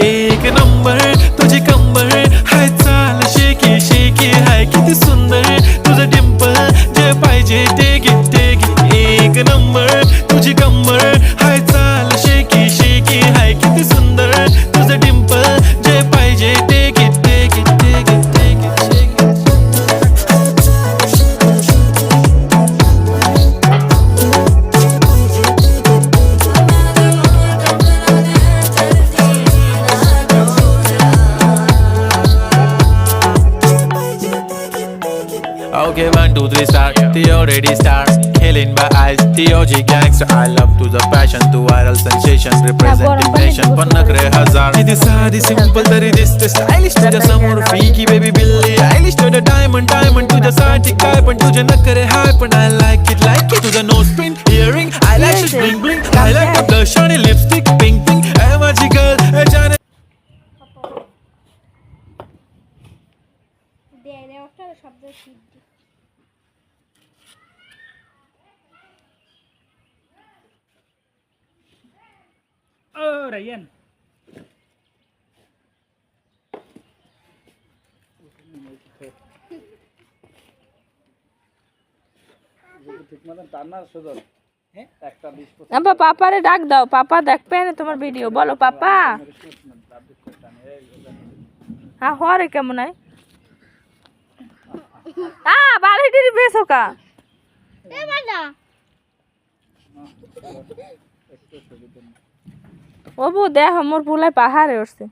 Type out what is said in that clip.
एक नंबर तुझी कंबर हाय चाल शेकी शेकी हाय किती सुंदर तुझं डिंपल जे पाहिजे ते घे एक नंबर तुझी कंबर हाय चाल शेकी शेकी हाय किती सुंदर तुझं डिंपल जे पाहिजे ते घे Okay, 1, 2, 3, start. The already start. Killing my eyes. The OG gangster. I love to the passion, to viral sensation. Representing nation. पण नखरे हजार. किती साधी simple तरी दिसते stylish. तुझ्या समोर freaky baby Billie Eilish. तुझं diamond तुझ्यासाठी काय पण तुझे नखरे हाय पण I like it. तुझं nose pin, earring, eyelashes bling bling. I like the blush आणि lipstick pink pink. ए माझी girl, ए जाने. Oh, Ryan. আব্বা পাপারে ডাক দাও, পাপা দেখবে না তোমার ভিডিও, বলো পাপা। হ্যাঁ হরে কেমন আয় বাড়িটির বেশো কা ও বউ দেখ মোর ফুলায় পাহাড়ে উঠছে।